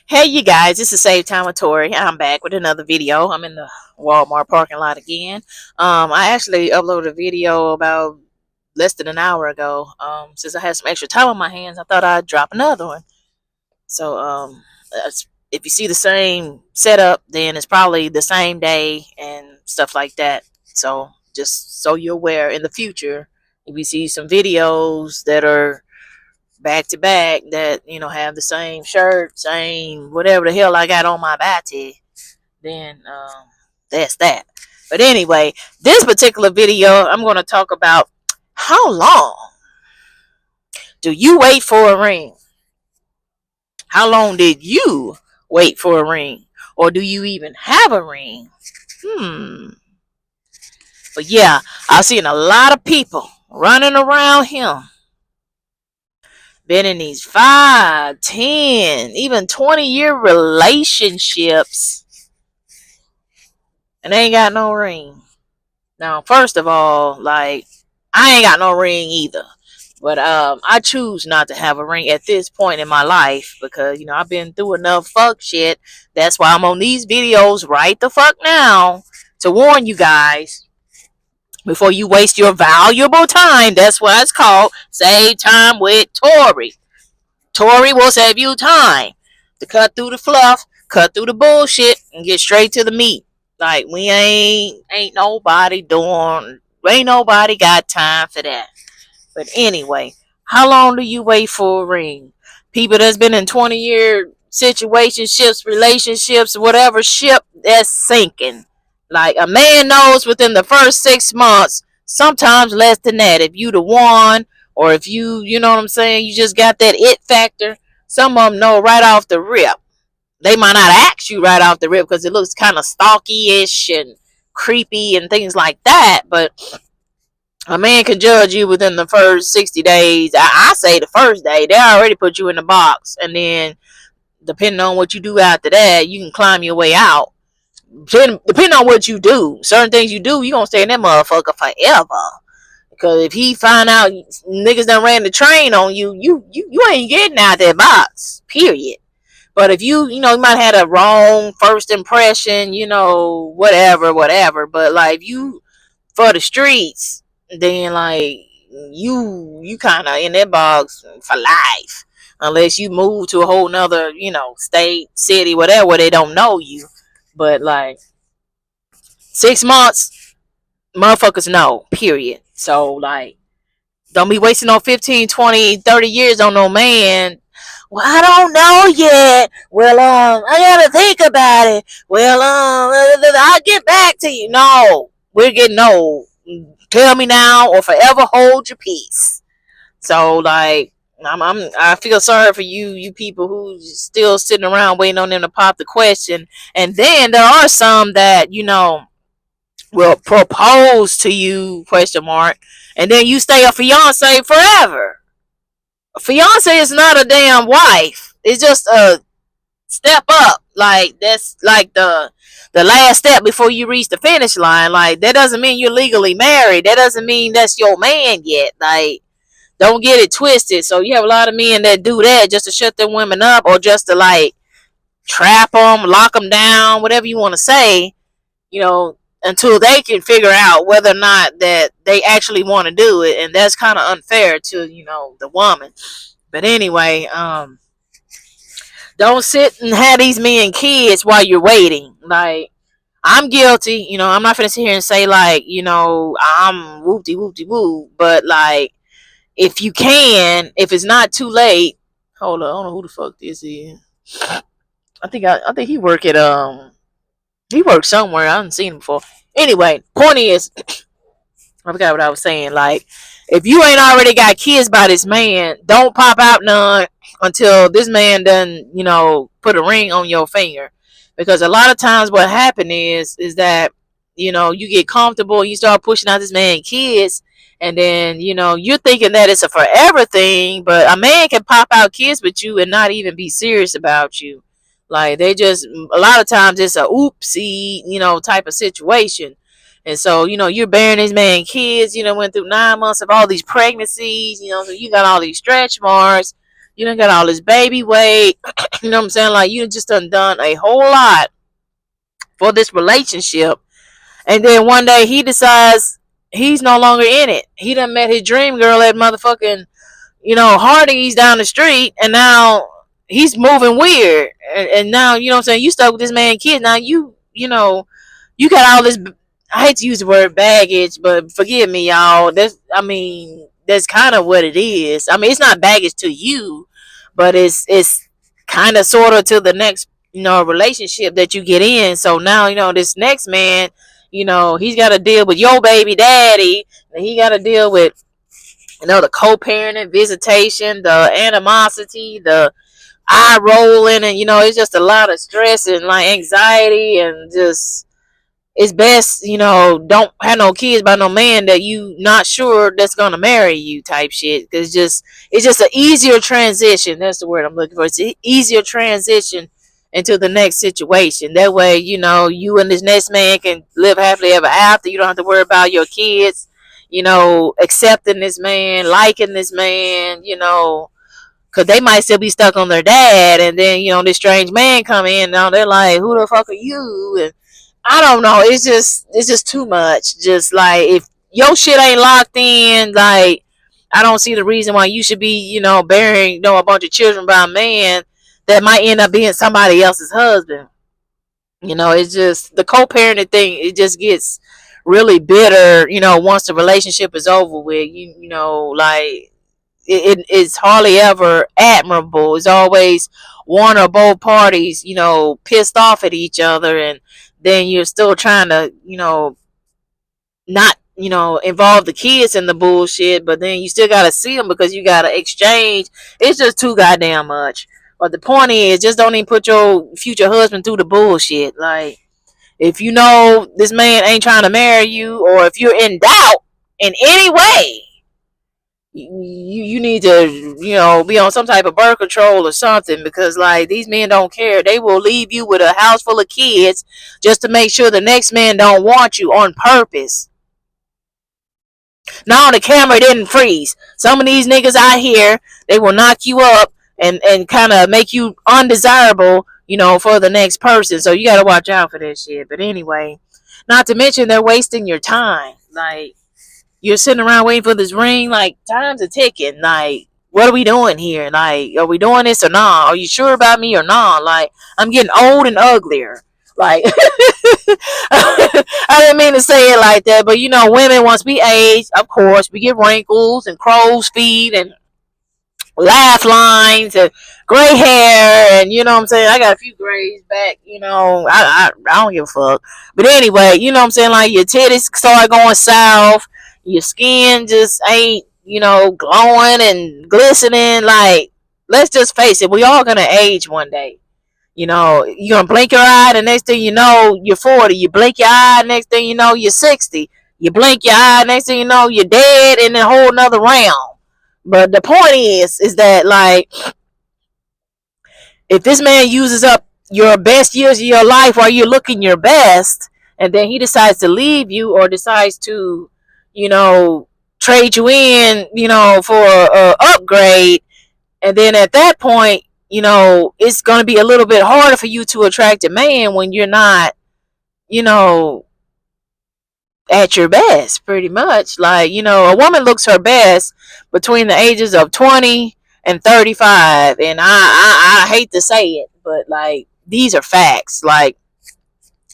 Hey, you guys, this is Save Time with Tori. I'm back with another video. I'm in the Walmart parking lot again. I actually uploaded a video about less than an hour ago. Since I had some extra time on my hands, I thought I'd drop another one. So, if you see the same setup, then it's probably the same day and stuff like that. So, just so you're aware in the future, if you see some videos that are back to back that have the same shirt, same whatever the hell I got on my body, then that's that. But anyway, this particular video, I'm going to talk about how long do you wait for a ring? How long did you wait for a ring? Or do you even have a ring? But yeah, I've seen a lot of people running around here been in these 5, 10, even 20-year relationships and they ain't got no ring. Now, first of all, like, I ain't got no ring either. But I choose not to have a ring at this point in my life because, I've been through enough fuck shit. That's why I'm on these videos right the fuck now to warn you guys before you waste your valuable time. That's what it's called. Save time with Tori. Tori will save you time to cut through the fluff, cut through the bullshit, and get straight to the meat. Like, we ain't nobody got time for that. But anyway, how long do you wait for a ring? People that's been in 20-year situationships, relationships, whatever ship that's sinking. Like, a man knows within the first 6 months, sometimes less than that. If you the one, or if you know what I'm saying, you just got that it factor. Some of them know right off the rip. They might not ask you right off the rip because it looks kind of stalky-ish and creepy and things like that. But a man can judge you within the first 60 days. I say the first day. They already put you in the box. And then, depending on what you do after that, you can climb your way out. Depending on what you do. Certain things you do, you going to stay in that motherfucker forever. Because if he find out niggas done ran the train on you, you ain't getting out that box. Period. But if you might have had a wrong first impression, whatever. But, like, if you for the streets, then, like, you kind of in that box for life. Unless you move to a whole nother, state, city, whatever, where they don't know you. But, like, 6 months, motherfuckers know, period. So, like, don't be wasting on 15, 20, 30 years on no man. Well, I don't know yet. Well, I gotta think about it. Well, I'll get back to you. No, we're getting old. Tell me now or forever hold your peace. So, like, I feel sorry for you people who still sitting around waiting on them to pop the question. And then there are some that, will propose to you, question mark, and then you stay a fiance forever. A fiance is not a damn wife. It's just a step up. Like, that's like the last step before you reach the finish line. Like, that doesn't mean you're legally married. That doesn't mean that's your man yet. Like, don't get it twisted. So you have a lot of men that do that just to shut them women up, or just to, like, trap them, lock them down, whatever you want to say, until they can figure out whether or not that they actually want to do it. And that's kind of unfair to, the woman. But anyway, don't sit and have these men kids while you're waiting. Like, I'm guilty. I'm not gonna sit here and say, like, I'm whoopty whoopty whoop. But, like, if you can, if it's not too late. Hold on, I don't know who the fuck this is. I think he he worked somewhere. I haven't seen him before. Anyway, point is, I forgot what I was saying. Like, if you ain't already got kids by this man, don't pop out none until this man done, put a ring on your finger. Because a lot of times what happen is that, you get comfortable, you start pushing out this man kids, and then, you're thinking that it's a forever thing, but a man can pop out kids with you and not even be serious about you. Like, they just, a lot of times it's a oopsie, type of situation. And so, you're bearing this man kids, went through 9 months of all these pregnancies, so you got all these stretch marks. You done got all this baby weight. You know what I'm saying? Like, you just done a whole lot for this relationship. And then one day he decides he's no longer in it. He done met his dream girl at motherfucking, Hardee's down the street, and now he's moving weird. And now, you know what I'm saying, you stuck with this man kid. Now you got all this. I hate to use the word baggage, but forgive me, y'all. That's kind of what it is. I mean, it's not baggage to you, but it's kind of sort of to the next, relationship that you get in. So now, this next man, he's got to deal with your baby daddy, and he got to deal with, the co-parenting, visitation, the animosity, the eye rolling, and it's just a lot of stress and like anxiety, and just it's best, don't have no kids by no man that you not sure that's gonna marry you type shit. Cause it's just an easier transition. That's the word I'm looking for. It's an easier transition into the next situation. That way, you and this next man can live happily ever after. You don't have to worry about your kids, accepting this man, liking this man, cause they might still be stuck on their dad, and then this strange man come in. Now they're like, "Who the fuck are you?" And I don't know. It's just too much. Just like, if your shit ain't locked in, like, I don't see the reason why you should be, bearing, a bunch of children by a man that might end up being somebody else's husband. It's just the co-parenting thing. It just gets really bitter, once the relationship is over with. Like, it's hardly ever admirable. It's always one or both parties, pissed off at each other, and then you're still trying to, not, involve the kids in the bullshit, but then you still gotta see them because you gotta exchange. It's just too goddamn much. But the point is, just don't even put your future husband through the bullshit. Like, if you know this man ain't trying to marry you, or if you're in doubt in any way, you need to, be on some type of birth control or something, because like, these men don't care. They will leave you with a house full of kids just to make sure the next man don't want you on purpose. Now the camera didn't freeze. Some of these niggas out here, they will knock you up and kind of make you undesirable, for the next person. So you got to watch out for that shit. But anyway, not to mention they're wasting your time. Like, you're sitting around waiting for this ring. Like, time's a ticking. Like, what are we doing here? Like, are we doing this or not? Are you sure about me or not? Like, I'm getting old and uglier. Like, I didn't mean to say it like that, but women, once we age, of course, we get wrinkles and crow's feet and laugh lines and gray hair, and what I'm saying, I got a few grays back. I don't give a fuck. But anyway, what I'm saying, like, your titties start going south, your skin just ain't glowing and glistening. Like, let's just face it, we all gonna age one day. You're gonna blink your eye, the next thing you know, you're 40. You blink your eye, next thing you know, you're 60. You blink your eye, next thing you know, you're dead in a whole nother realm. But the point is that, like, if this man uses up your best years of your life while you're looking your best, and then he decides to leave you, or decides to, trade you in, for a upgrade, and then at that point, it's going to be a little bit harder for you to attract a man when you're not, you know, at your best, pretty much. Like, a woman looks her best between the ages of 20 and 35. And I hate to say it, but like, these are facts. Like,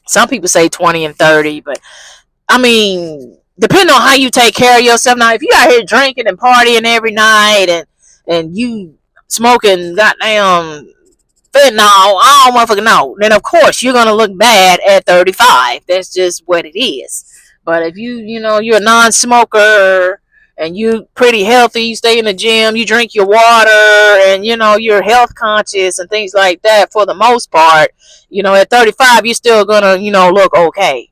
some people say 20 and 30, but I mean, depending on how you take care of yourself. Now, if you out here drinking and partying every night, and you smoking goddamn fentanyl, I don't motherfucking know, then of course you're gonna look bad at 35. That's just what it is. But if you're a non-smoker and you pretty healthy, you stay in the gym, you drink your water, and you're health conscious and things like that, for the most part, at 35 you're still gonna look okay.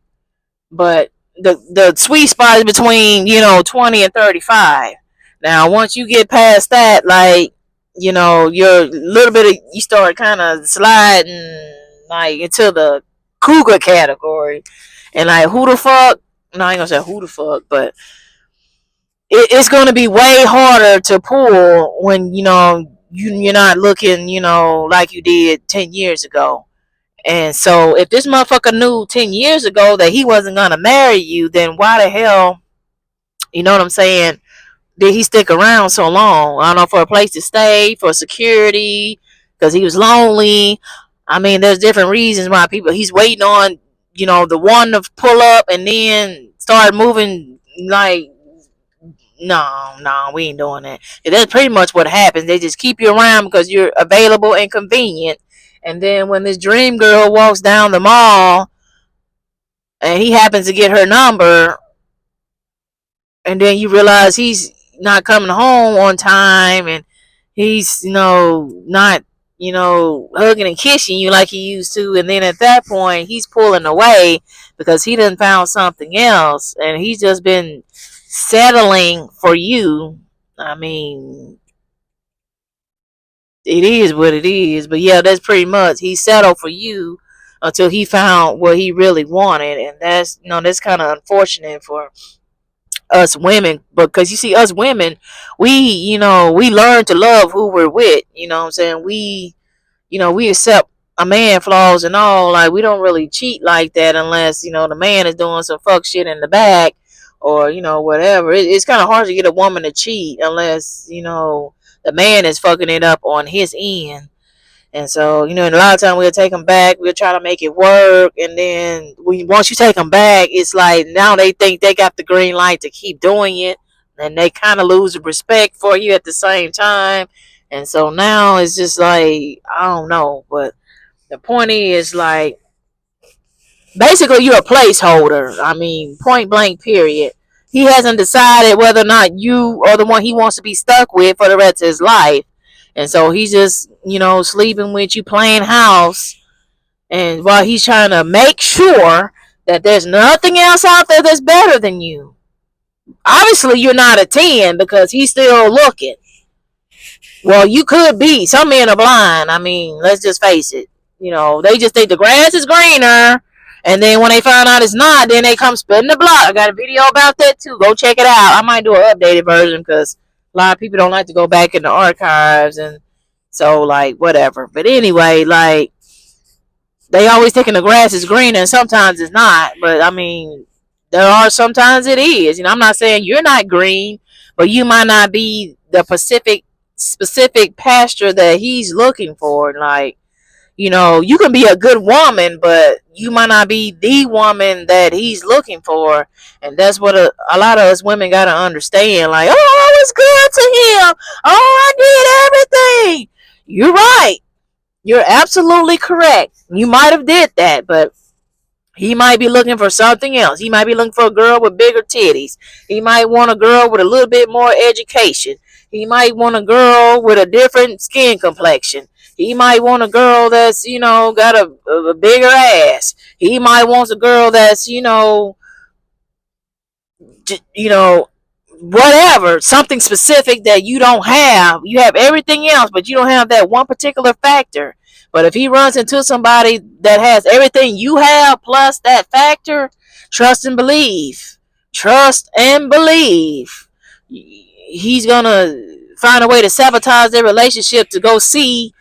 But the sweet spot is between 20 and 35. Now once you get past that, like, you're a little bit of, you start kind of sliding like into the cougar category. And like, who the fuck, no, I ain't gonna say who the fuck, but it's gonna be way harder to pull when you're not looking, like you did 10 years ago. And so if this motherfucker knew 10 years ago that he wasn't gonna marry you, then why the hell, you know what I'm saying, did he stick around so long? I don't know, for a place to stay, for security, because he was lonely. I mean, there's different reasons why people, he's waiting on, the one to pull up and then start moving. Like, no, no, we ain't doing that. And that's pretty much what happens. They just keep you around because you're available and convenient. And then when this dream girl walks down the mall and he happens to get her number, and then you realize he's not coming home on time, and he's, not, hugging and kissing you like he used to. And then at that point, he's pulling away because he done found something else, and he's just been settling for you. I mean, it is what it is. But yeah, that's pretty much, he settled for you until he found what he really wanted. And that's kind of unfortunate for us women, because you see, us women, we learn to love who we're with. You know what I'm saying? We accept a man flaws and all. Like, we don't really cheat like that unless, the man is doing some fuck shit in the back, or, whatever. It's kind of hard to get a woman to cheat unless, the man is fucking it up on his end. And so, a lot of time we'll take them back. We'll try to make it work. And then once you take them back, it's like now they think they got the green light to keep doing it. And they kind of lose the respect for you at the same time. And so now it's just like, I don't know. But the point is, like, basically you're a placeholder. I mean, point blank, period. He hasn't decided whether or not you are the one he wants to be stuck with for the rest of his life. And so he's just, sleeping with you, playing house. And while he's trying to make sure that there's nothing else out there that's better than you. Obviously, you're not a 10 because he's still looking. Well, you could be. Some men are blind. I mean, let's just face it. They just think the grass is greener. And then when they find out it's not, then they come spitting the block. I got a video about that too. Go check it out. I might do an updated version because a lot of people don't like to go back in the archives. And so, like, whatever. But anyway, like, they always thinking the grass is greener, and sometimes it's not. But I mean, there are sometimes it is. I'm not saying you're not green, but you might not be the specific pasture that he's looking for. Like, you can be a good woman, but you might not be the woman that he's looking for. And that's what a lot of us women got to understand. Like, oh, I was good to him. Oh, I did everything. You're right. You're absolutely correct. You might have did that, but he might be looking for something else. He might be looking for a girl with bigger titties. He might want a girl with a little bit more education. He might want a girl with a different skin complexion. He might want a girl that's, got a bigger ass. He might want a girl that's, whatever, something specific that you don't have. You have everything else, but you don't have that one particular factor. But if he runs into somebody that has everything you have plus that factor, trust and believe. Trust and believe. He's gonna find a way to sabotage their relationship to go see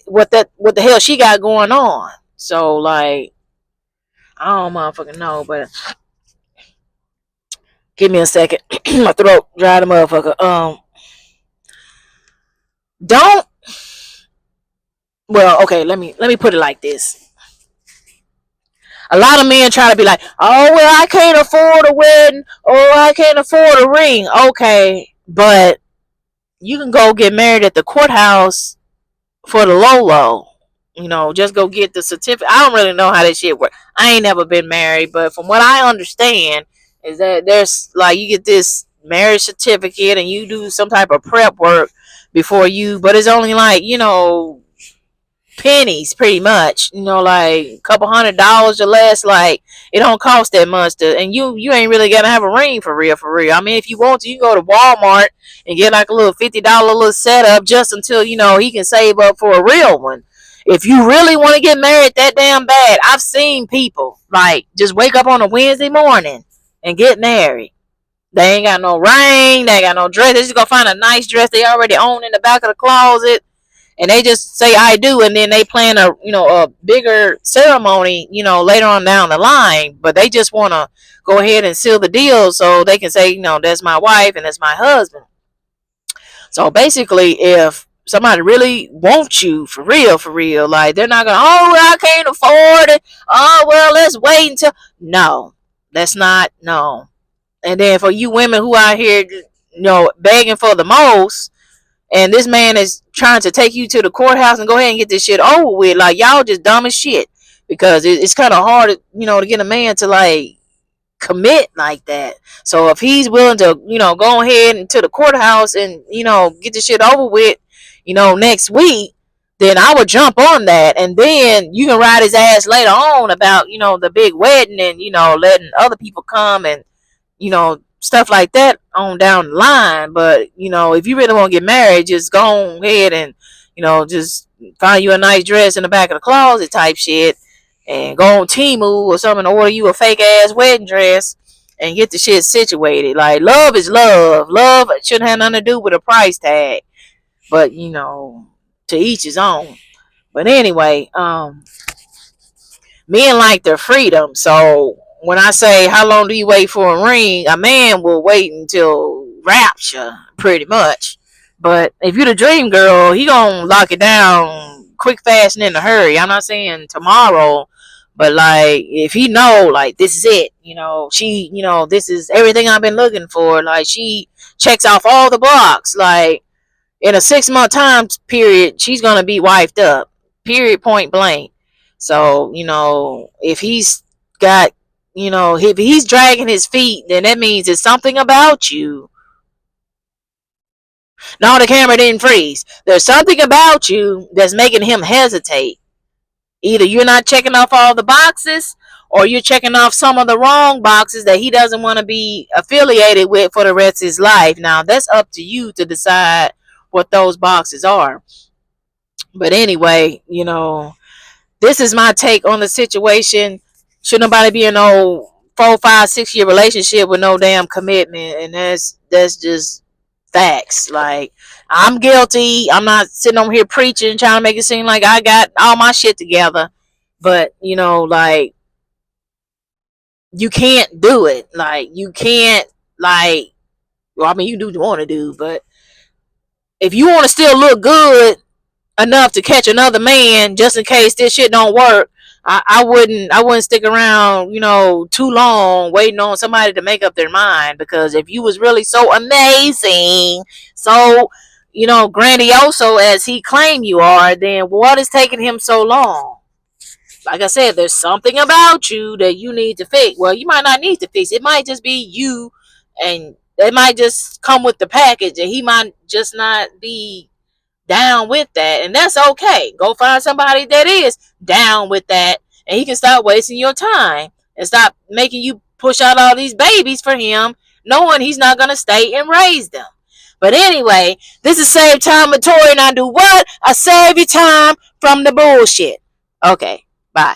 what the hell she got going on. So, like, I don't motherfucking know, but give me a second. My throat dry the motherfucker. Don't. Well, okay. Let me put it like this. A lot of men try to be like, oh, well, I can't afford a wedding. Oh, I can't afford a ring. Okay, but you can go get married at the courthouse for the low. Just go get the certificate. I don't really know how that shit works. I ain't never been married, but from what I understand is that there's, like, you get this marriage certificate and you do some type of prep work before you, but it's only like, pennies pretty much, like a couple $100 or less. Like, it don't cost that much and you ain't really gotta have a ring for real. I mean, if you want to, you can go to Walmart and get like a little $50 little setup just until he can save up for a real one. If you really want to get married that damn bad, I've seen people like just wake up on a Wednesday morning and get married. They ain't got no ring, they ain't got no dress. They just go find a nice dress they already own in the back of the closet, and they just say I do, and then they plan a a bigger ceremony later on down the line. But they just want to go ahead and seal the deal so they can say that's my wife and that's my husband. So basically, if somebody really wants you for real, like they're not gonna, oh well, I can't afford it. Oh well, let's wait until. No, that's not no. And then for you women who out here, begging for the most, and this man is trying to take you to the courthouse and go ahead and get this shit over with, like y'all just dumb as shit. Because it's kind of hard, to get a man to like commit like that. So if he's willing to, go ahead into the courthouse and, get the shit over with, next week, then I would jump on that. And then you can ride his ass later on about, the big wedding and, letting other people come and, stuff like that on down the line. But, if you really want to get married, just go ahead and, just find you a nice dress in the back of the closet type shit and go on Temu or something and order you a fake ass wedding dress and get the shit situated. Like, love is love. Love shouldn't have nothing to do with a price tag. But, to each his own. But anyway, men like their freedom. So when I say how long do you wait for a ring, a man will wait until rapture, pretty much. But if you're the dream girl, he gonna lock it down quick, fast, and in a hurry. I'm not saying tomorrow, but like if he know, like this is it, she, this is everything I've been looking for. Like she checks off all the blocks. Like in a 6 month time period, she's gonna be wifed up. Period. Point blank. So if he's got, if he's dragging his feet, then that means it's something about you. No, the camera didn't freeze. There's something about you that's making him hesitate. Either you're not checking off all the boxes, or you're checking off some of the wrong boxes that he doesn't want to be affiliated with for the rest of his life. Now, that's up to you to decide what those boxes are. But anyway, this is my take on the situation. Should nobody be in no 4, 5, 6 year relationship with no damn commitment, and that's just facts. Like I'm guilty. I'm not sitting on here preaching, trying to make it seem like I got all my shit together. But like you can't do it. Like you can't like. Well, I mean, you do what you want to do, but if you want to still look good enough to catch another man just in case this shit don't work, I wouldn't stick around too long waiting on somebody to make up their mind. Because if you was really so amazing, so grandioso as he claimed you are, then what is taking him so long? Like I said, there's something about you that you need to fix. Well, you might not need to fix. It might just be you, and it might just come with the package, and he might just not be down with that, and that's okay. Go find somebody that is down with that, and he can stop wasting your time and stop making you push out all these babies for him, knowing he's not gonna stay and raise them. But anyway, this is Save Time with Tori, and I do what? I save you time from the bullshit. Okay, bye.